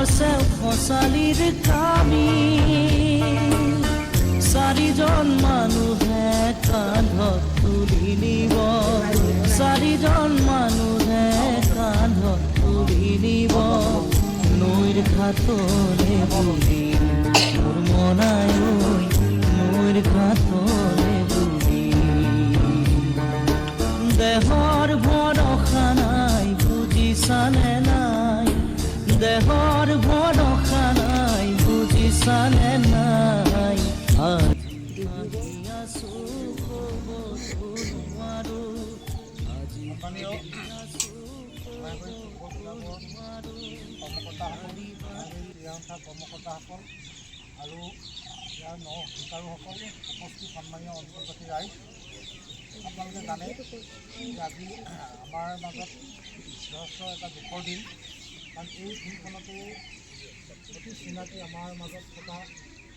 আছে খচালিৰ কামি চাৰিজন মানুহে কান্ধত তুলি নিব চাৰিজন মানুহে কান্ধত তুলি নিব নৈৰ ঘাটলে বুলি মোৰ মনাই নৈৰ ঘাটলে বুলি দেহৰ ভৰসা নাই বুজিছানে নাই দেহৰ ভৰসা নাই বুজিছানে নাই আজি আছো ক'ব নোৱাৰো আজি কৰ্মকৰ্তাসকল আৰু ইয়াৰ শিকাৰুসকল উপস্থিত সন্মানীয় অঞ্চলবাসী ৰাইজ আপোনালোকে জানে আজি আমাৰ মাজত যথেষ্ট এটা দুখৰ দিন কাৰণ এই দিনখনতে অতি চিনাকি আমাৰ মাজত থকা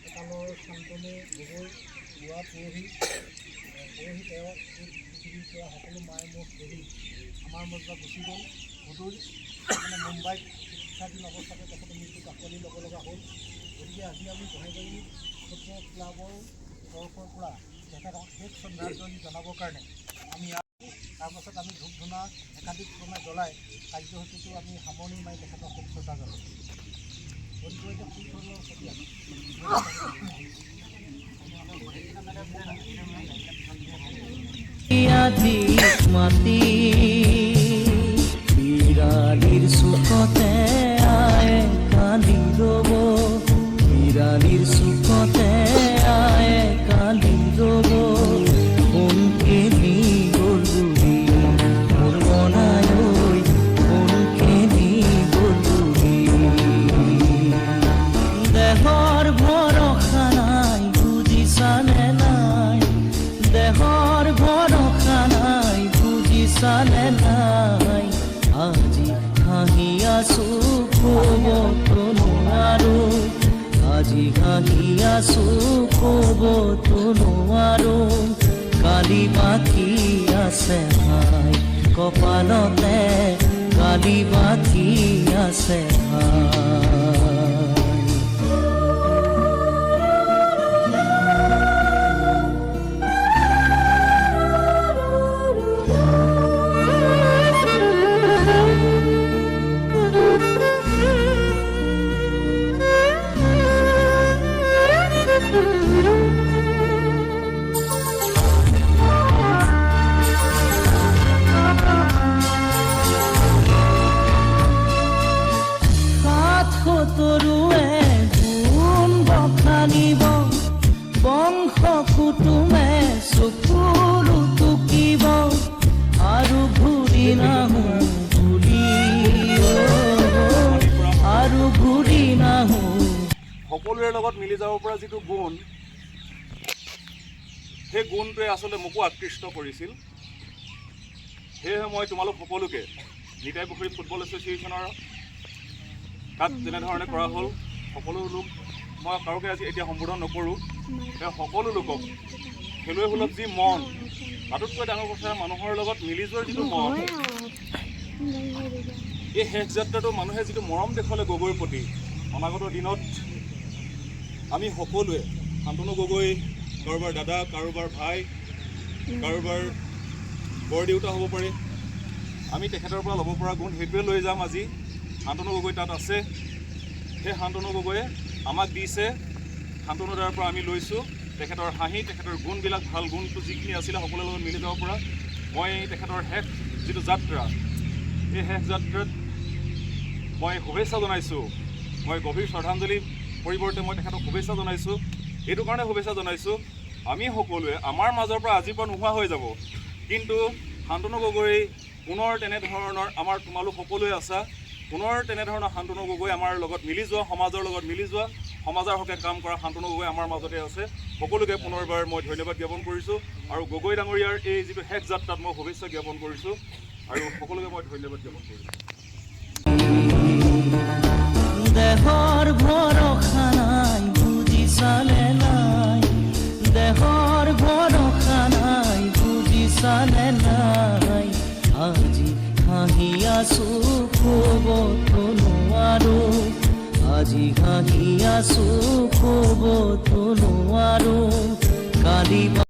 একালৰ শান্তনু গগৈ যোৱা পৰহি তেওঁ এই পৃথিৱীৰ পৰা সকলো মায়ে মুখ এৰি আমাৰ মাজত গুচি গ'ল সুদূৰ মানে মুম্বাইত চিকিৎসাধীন অৱস্থাতে তেখেতে মৃত্যুক আঁকোৱালি ল'ব লগা হ'ল গতিকে আজি আমি গোহাঁইবাৰী ফুটবল ক্লাবৰ তৰফৰ পৰা তেখেতক শেষ শ্ৰদ্ধাঞ্জলি জনাবৰ কাৰণে আমি তাৰপাছত আমি ধূপ ধূনা একাধিক ক্ৰমে জ্বলাই কাৰ্যসূচীটো আমি সামৰণি মাৰি তেখেতক শেষ শ্ৰদ্ধা জনাওঁ গতিকে এতিয়া কি ধৰণৰ মাটি বিৰালিৰ চুকতে আয়ে কান্দি ৰ'ব বিৰালিৰ চুকতে আয়ে কান্দি ৰ'ব কোনকে নি গ'ল বুলি মোৰ মনাই কোনকে নি গ'ল বুলি দেহৰ ভৰসা নাই বুজিছানে নাই দেহৰ ভৰসা নাই বুজিছানে নাই আজি হাঁহি আছো ক'বতো নোৱাৰো আজি হাঁহি আছো ক'বতো নোৱাৰো কালি বাকী আছে ভাই কপালতে কালি বাকী আছে ভাই তৰুৱে গুণ বখানিব বংশ কুটুমে চকুৰু টুকিব আৰু ঘূৰি নাহো বুলি আৰু ঘূৰি নাহো সকলোৰে লগত মিলি যাব পৰা যিটো গুণ সেই গুণটোৱে আচলতে মোকো আকৃষ্ট কৰিছিল সেয়েহে মই তোমালোক সকলোকে নিতাই পুখুৰী ফুটবল এছ'চিয়েশ্যনৰ তাত যেনেধৰণে কৰা হ'ল সকলো লোক মই কাৰোকে আজি এতিয়া সম্বোধন নকৰোঁ তেওঁ সকলো লোকক খেলুৱৈসুলভ যি মন তাতোতকৈ ডাঙৰ কথা মানুহৰ লগত মিলি যোৱাৰ যিটো মন এই শেষ যাত্ৰাটো মানুহে যিটো মৰম দেখুৱালে গগৈৰ প্ৰতি অনাগত দিনত আমি সকলোৱে শান্তনু গগৈ কাৰোবাৰ দাদা কাৰোবাৰ ভাই কাৰোবাৰ বৰদেউতা হ'ব পাৰে আমি তেখেতৰ পৰা ল'ব পৰা গুণ সেইটোৱে লৈ যাম আজি শান্তনু গগৈ তাত আছে সেই শান্তনু গগৈয়ে আমাক দিছে শান্তনুৰ দ্বাৰাৰ পৰা আমি লৈছোঁ তেখেতৰ হাঁহি তেখেতৰ গুণবিলাক ভাল গুণটো যিখিনি আছিলে সকলোৰে লগত মিলি যাব পৰা মই তেখেতৰ শেষ যিটো যাত্ৰা এই শেষ যাত্ৰাত মই শুভেচ্ছা জনাইছোঁ মই গভীৰ শ্ৰদ্ধাঞ্জলি পৰিৱৰ্তে মই তেখেতক শুভেচ্ছা জনাইছোঁ এইটো কাৰণে শুভেচ্ছা জনাইছোঁ আমি সকলোৱে আমাৰ মাজৰ পৰা আজিৰ পৰা নোহোৱা হৈ যাব কিন্তু শান্তনু গগৈ পুনৰ তেনেধৰণৰ আমাৰ তোমালোক সকলোৱে আছা পুনৰ তেনেধৰণৰ শান্তনু গগৈ আমাৰ লগত মিলি যোৱা সমাজৰ লগত মিলি যোৱা সমাজৰ হকে কাম কৰা শান্তনু গগৈ আমাৰ মাজতে আছে সকলোকে পুনৰবাৰ মই ধন্যবাদ জ্ঞাপন কৰিছোঁ আৰু গগৈ ডাঙৰীয়াৰ এই যিটো শেষ যাত্ৰাত মই শুভেচ্ছা জ্ঞাপন কৰিছোঁ আৰু সকলোকে মই ধন্যবাদ জ্ঞাপন কৰিছোঁ দেহৰ ভৰসা নাই বুজিছানে নাই দেহৰ ভৰসা নাই বুজিছানে নাই আজি হাঁহি আছো ক'বতো নোৱাৰো আজি হাঁহি আছো ক'বতো নোৱাৰো কালি